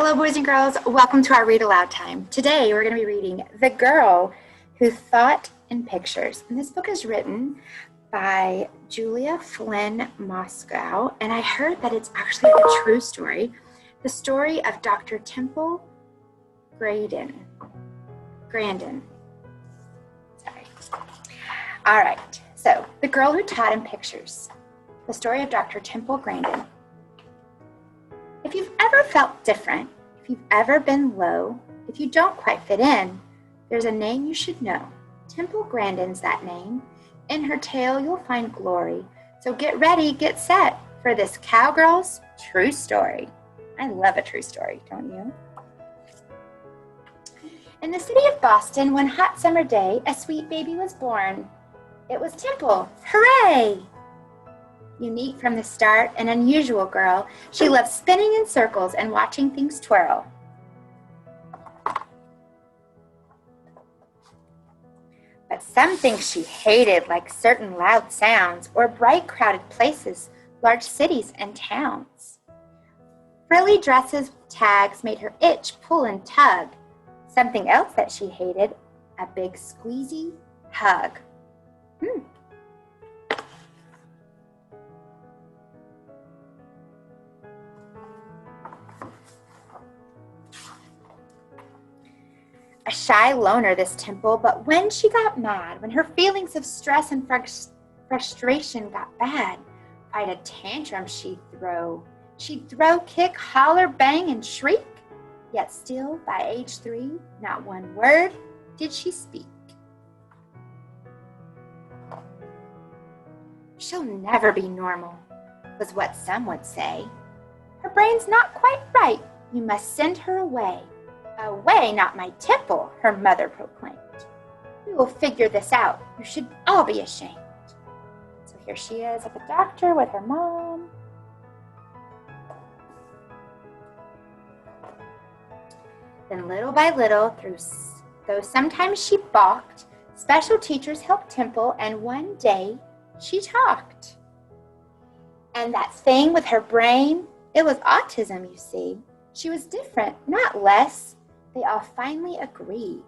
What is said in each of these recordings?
Hello, boys and girls. Welcome to our Read Aloud time. Today, we're going to be reading The Girl Who Thought in Pictures. And this book is written by Julia Flynn Moscow, and I heard that it's actually a true story. The story of Dr. Temple Grandin. Sorry. All right. So, The Girl Who Taught in Pictures. The story of Dr. Temple Grandin. If you've ever felt different, if you've ever been low, if you don't quite fit in, there's a name you should know. Temple Grandin's that name. In her tale, you'll find glory. So get ready, get set for this cowgirl's true story. I love a true story, don't you? In the city of Boston, one hot summer day, a sweet baby was born. It was Temple. Hooray! Unique from the start, an unusual girl, she loved spinning in circles and watching things twirl. But some things she hated, like certain loud sounds or bright crowded places, large cities and towns. Frilly dresses with tags made her itch, pull, and tug. Something else that she hated, a big squeezy hug. A shy loner, this Temple, but when she got mad, when her feelings of stress and frustration got bad, quite a tantrum she'd throw. She'd throw, kick, holler, bang, and shriek. Yet still, by age 3, not one word did she speak. She'll never be normal, was what some would say. Her brain's not quite right. You must send her away. Away, not my Temple, her mother proclaimed. We will figure this out. You should all be ashamed. So here she is at the doctor with her mom. Then little by little, though sometimes she balked, special teachers helped Temple, and one day she talked. And that thing with her brain, it was autism, you see. She was different, not less. They all finally agreed.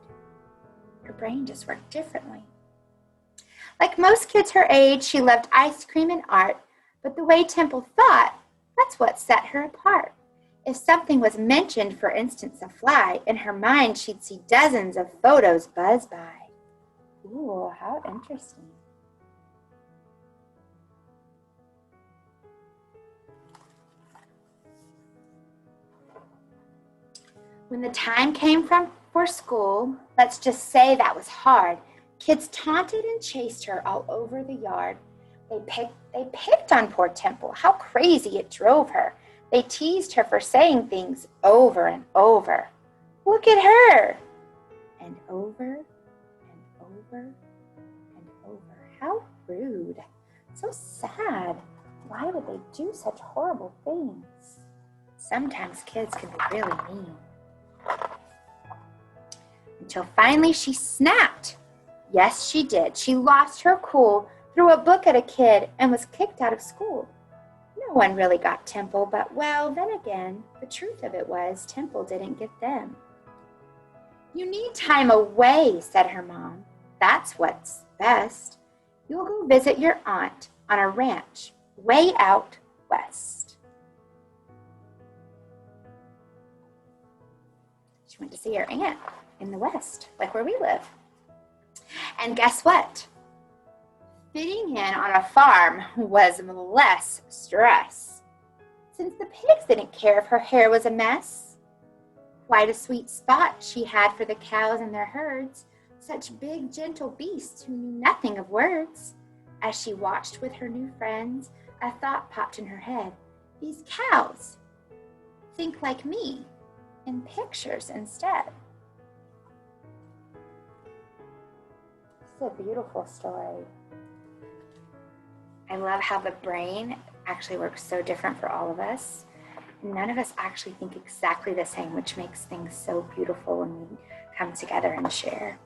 Her brain just worked differently. Like most kids her age, she loved ice cream and art, but the way Temple thought, that's what set her apart. If something was mentioned, for instance, a fly, in her mind she'd see dozens of photos buzz by. Ooh, how interesting. When the time came for school, let's just say that was hard. Kids taunted and chased her all over the yard. They picked on poor Temple. How crazy it drove her. They teased her for saying things over and over. Look at her! And over and over and over. How rude. So sad. Why would they do such horrible things? Sometimes kids can be really mean. Until finally she snapped. Yes, she did. She lost her cool, threw a book at a kid, and was kicked out of school. No one really got Temple, but well, then again, the truth of it was Temple didn't get them. You need time away, said her mom. That's what's best. You'll go visit your aunt on a ranch way out west. She went to see her aunt in the west, like where we live. And guess what? Fitting in on a farm was less stress, since the pigs didn't care if her hair was a mess. Quite a sweet spot she had for the cows and their herds, such big, gentle beasts who knew nothing of words. As she watched with her new friends, a thought popped in her head. These cows think like me, in pictures instead. It's a beautiful story. I love how the brain actually works so different for all of us. None of us actually think exactly the same, which makes things so beautiful when we come together and share.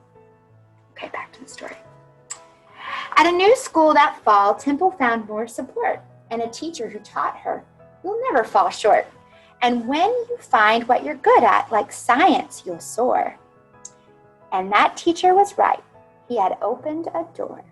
Okay, back to the story. At a new school that fall, Temple found more support and a teacher who taught her, "You'll never fall short." And when you find what you're good at, like science, you'll soar. And that teacher was right. He had opened a door.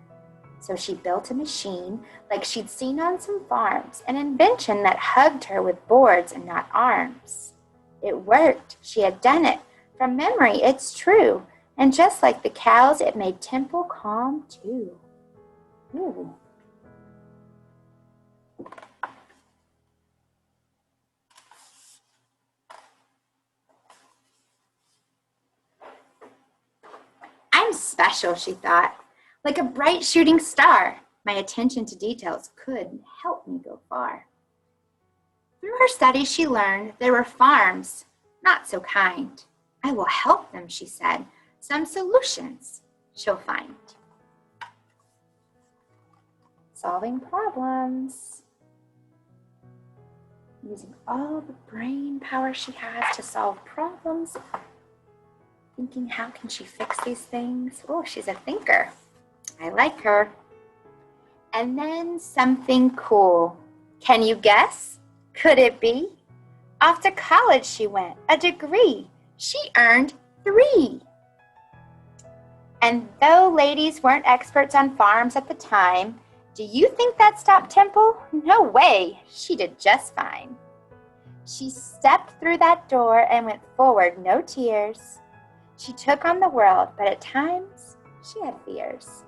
So she built a machine like she'd seen on some farms, an invention that hugged her with boards and not arms. It worked. She had done it. From memory, it's true. And just like the cows, it made Temple calm too. Ooh. I'm special, she thought. Like a bright shooting star, my attention to details could help me go far. Through her studies, she learned there were farms not so kind. I will help them, she said. Some solutions she'll find. Solving problems. Using all the brain power she has to solve problems. Thinking, how can she fix these things? Oh, she's a thinker. I like her. And then something cool. Can you guess? Could it be? Off to college she went, a degree. She earned 3. And though ladies weren't experts on farms at the time, do you think that stopped Temple? No way. She did just fine. She stepped through that door and went forward, no tears. She took on the world, but at times she had fears.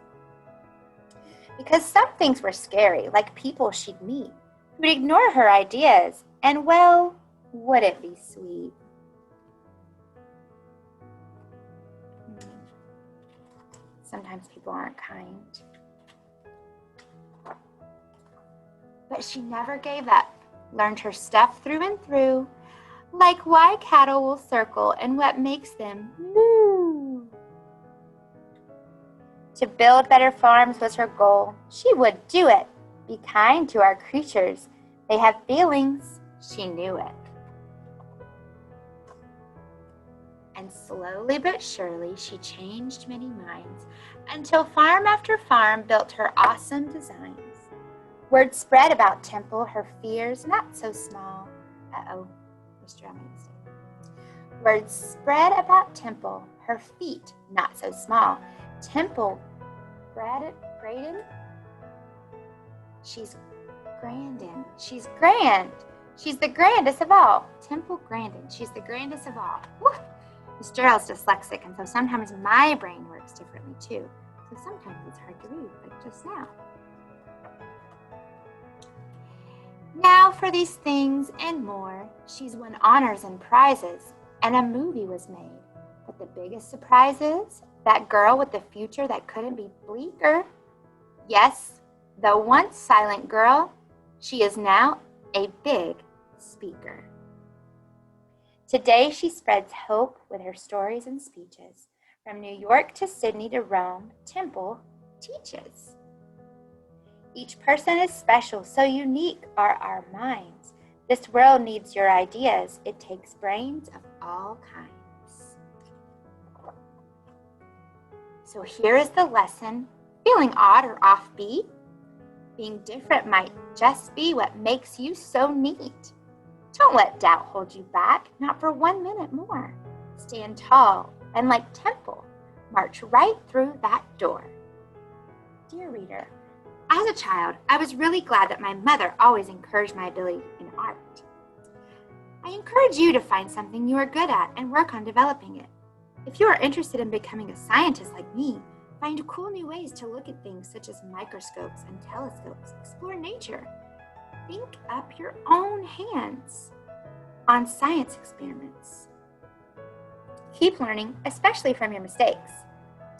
Because some things were scary, like people she'd meet who'd ignore her ideas, and well, would it be sweet? Sometimes people aren't kind. But she never gave up, learned her stuff through and through, like why cattle will circle and what makes them moo. To build better farms was her goal. She would do it. Be kind to our creatures. They have feelings. She knew it. And slowly but surely, she changed many minds until farm after farm built her awesome designs. Word spread about Temple, her fears not so small. Uh-oh, Mr. I made a mistake. Word spread about Temple, her feet not so small. Temple, Grandin? She's Grandin. She's grand. She's the grandest of all. Temple Grandin. She's the grandest of all. Woo! Miss Gerald's dyslexic, and so sometimes my brain works differently too. So sometimes it's hard to read, like just now. Now for these things and more, she's won honors and prizes, and a movie was made. But the biggest surprise is that girl with the future that couldn't be bleaker. Yes, the once silent girl, she is now a big speaker. Today she spreads hope with her stories and speeches. From New York to Sydney to Rome, Temple teaches. Each person is special, so unique are our minds. This world needs your ideas. It takes brains of all kinds. So here is the lesson. Feeling odd or offbeat? Being different might just be what makes you so neat. Don't let doubt hold you back, not for 1 minute more. Stand tall and like Temple, march right through that door. Dear reader, as a child, I was really glad that my mother always encouraged my ability in art. I encourage you to find something you are good at and work on developing it. If you are interested in becoming a scientist like me, find cool new ways to look at things such as microscopes and telescopes. Explore nature. Think up your own hands on science experiments. Keep learning, especially from your mistakes.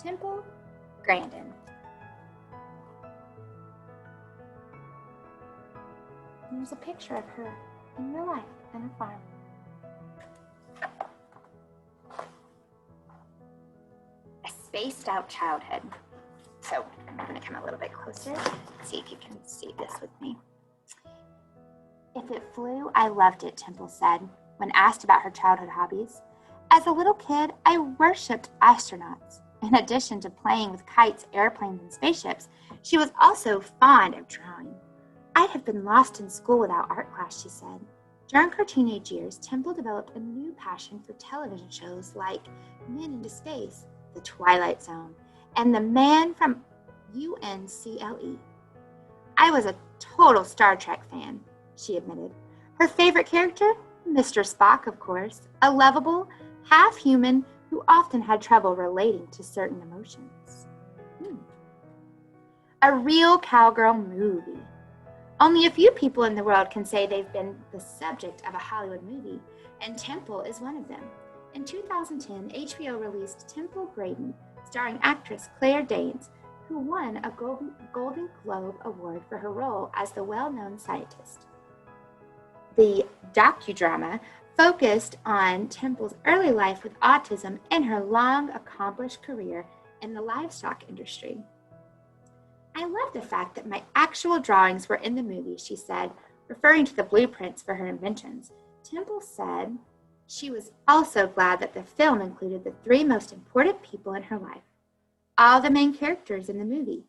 Temple Grandin. And there's a picture of her in real life on a farm. A spaced out childhood. So I'm going to come a little bit closer, see if you can see this with me. If it flew, I loved it, Temple said, when asked about her childhood hobbies. As a little kid, I worshipped astronauts. In addition to playing with kites, airplanes, and spaceships, she was also fond of drawing. I'd have been lost in school without art class, she said. During her teenage years, Temple developed a new passion for television shows like Men into Space, The Twilight Zone, and The Man from UNCLE. I was a total Star Trek fan, she admitted. Her favorite character? Mr. Spock, of course, a lovable, half-human who often had trouble relating to certain emotions. A real cowgirl movie. Only a few people in the world can say they've been the subject of a Hollywood movie, and Temple is one of them. In 2010, HBO released Temple Grandin, starring actress Claire Danes, who won a Golden Globe Award for her role as the well-known scientist. The docudrama focused on Temple's early life with autism and her long, accomplished career in the livestock industry. I love the fact that my actual drawings were in the movie, she said, referring to the blueprints for her inventions. Temple said she was also glad that the film included the three most important people in her life. All the main characters in the movie,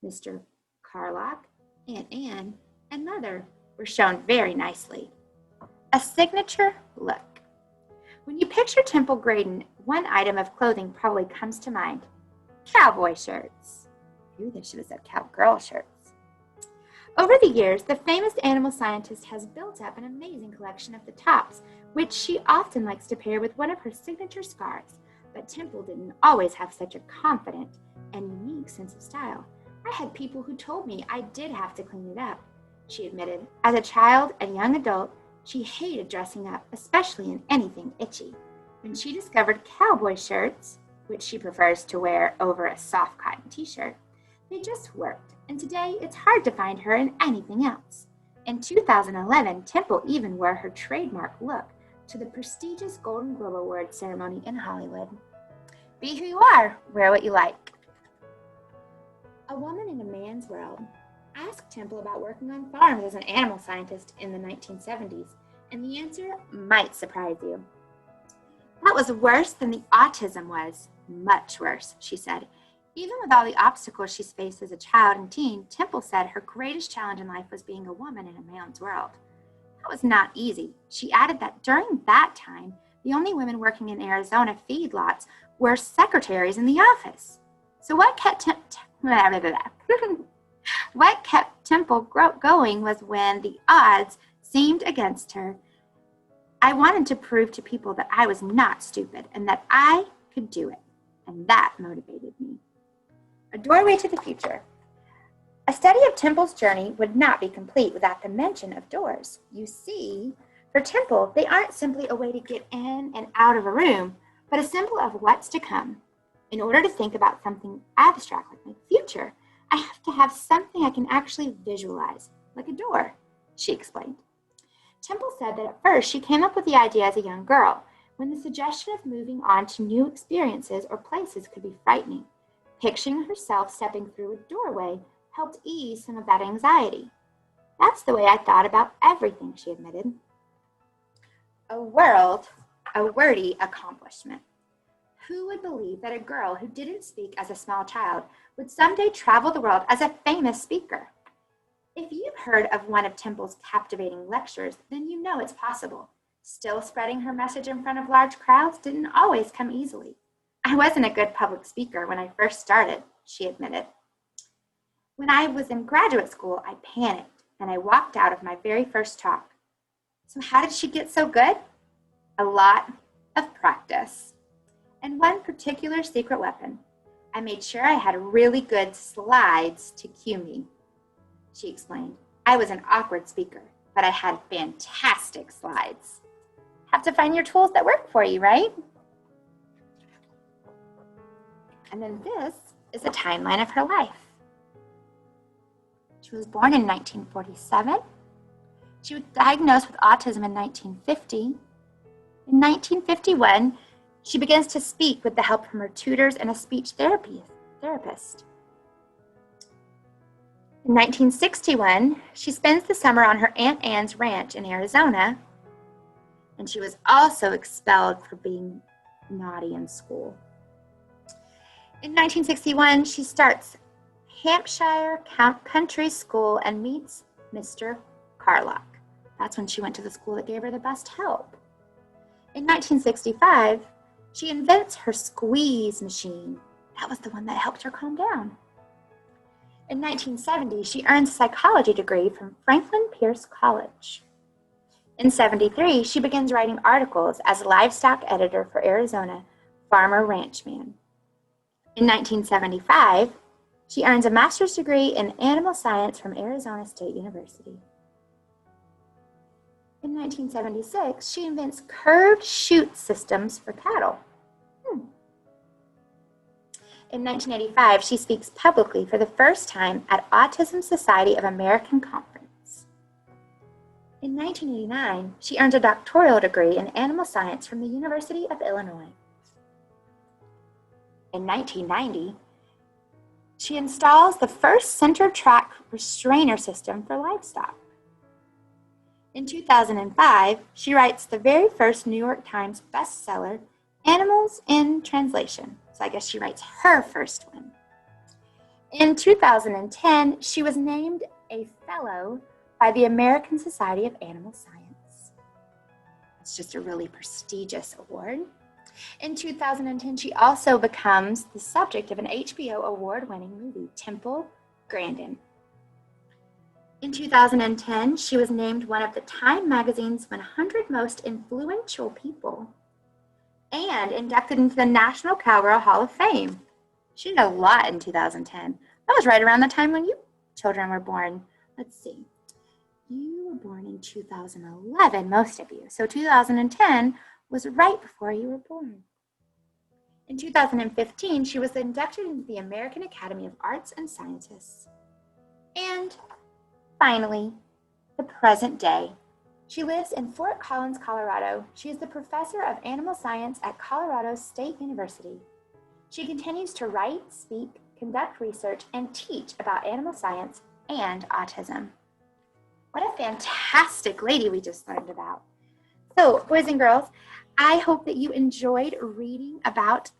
Mr. Carlock, Aunt Anne, and Mother, were shown very nicely. A signature look. When you picture Temple Grandin, one item of clothing probably comes to mind. Cowboy shirts. Ooh, they should have said cowgirl shirts. Over the years, the famous animal scientist has built up an amazing collection of the tops, which she often likes to pair with one of her signature scarves. But Temple didn't always have such a confident and unique sense of style. I had people who told me I did have to clean it up, she admitted. As a child and young adult, she hated dressing up, especially in anything itchy. When she discovered cowboy shirts, which she prefers to wear over a soft cotton t-shirt, they just worked, and today it's hard to find her in anything else. In 2011, Temple even wore her trademark look to the prestigious Golden Globe Award ceremony in Hollywood. Be who you are, wear what you like. A woman in a man's world asked Temple about working on farms as an animal scientist in the 1970s, and the answer might surprise you. That was worse than the autism was. Much worse, she said. Even with all the obstacles she's faced as a child and teen, Temple said her greatest challenge in life was being a woman in a man's world. That was not easy. She added that during that time, the only women working in Arizona feedlots were secretaries in the office. So what kept Temple going was when the odds seemed against her. I wanted to prove to people that I was not stupid and that I could do it, and that motivated me. A doorway to the future. A study of Temple's journey would not be complete without the mention of doors. You see, for Temple, they aren't simply a way to get in and out of a room, but a symbol of what's to come. In order to think about something abstract like my future, I have to have something I can actually visualize, like a door, she explained. Temple said that at first she came up with the idea as a young girl, when the suggestion of moving on to new experiences or places could be frightening. Picturing herself stepping through a doorway helped ease some of that anxiety. That's the way I thought about everything, she admitted. A wordy accomplishment. Who would believe that a girl who didn't speak as a small child would someday travel the world as a famous speaker? If you've heard of one of Temple's captivating lectures, then you know it's possible. Still, spreading her message in front of large crowds didn't always come easily. I wasn't a good public speaker when I first started, she admitted. When I was in graduate school, I panicked and I walked out of my very first talk. So how did she get so good? A lot of practice. And one particular secret weapon. I made sure I had really good slides to cue me, she explained. I was an awkward speaker, but I had fantastic slides. Have to find your tools that work for you, right? And then this is a timeline of her life. She was born in 1947. She was diagnosed with autism in 1950. In 1951, she begins to speak with the help from her tutors and a speech therapist. In 1961, she spends the summer on her Aunt Anne's ranch in Arizona, and she was also expelled for being naughty in school. In 1961, she starts Hampshire Country School and meets Mr. Carlock. That's when she went to the school that gave her the best help. In 1965, she invents her squeeze machine. That was the one that helped her calm down. In 1970, she earns a psychology degree from Franklin Pierce College. In 1973, she begins writing articles as a livestock editor for Arizona Farmer Ranchman. In 1975, she earns a master's degree in animal science from Arizona State University. In 1976, she invents curved chute systems for cattle. In 1985, she speaks publicly for the first time at Autism Society of American Conference. In 1989, she earns a doctoral degree in animal science from the University of Illinois. In 1990, she installs the first center track restrainer system for livestock. In 2005, she writes the very first New York Times bestseller, Animals in Translation. So I guess she writes her first one. In 2010, she was named a fellow by the American Society of Animal Science. It's just a really prestigious award. In 2010, she also becomes the subject of an HBO award-winning movie, Temple Grandin. In 2010, she was named one of the Time magazine's 100 most influential people and inducted into the National Cowgirl Hall of Fame. She did a lot in 2010. That was right around the time when you children were born. Let's see. You were born in 2011, most of you. So 2010 was right before you were born. In 2015, she was inducted into the American Academy of Arts and Sciences. And finally, the present day. She lives in Fort Collins, Colorado. She is the professor of animal science at Colorado State University. She continues to write, speak, conduct research, and teach about animal science and autism. What a fantastic lady we just learned about. So, boys and girls, I hope that you enjoyed reading about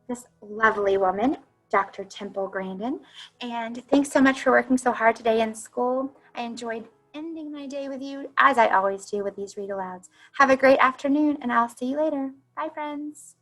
this lovely woman, Dr. Temple Grandin. And thanks so much for working so hard today in school. I enjoyed ending my day with you, as I always do with these read-alouds. Have a great afternoon, and I'll see you later. Bye, friends.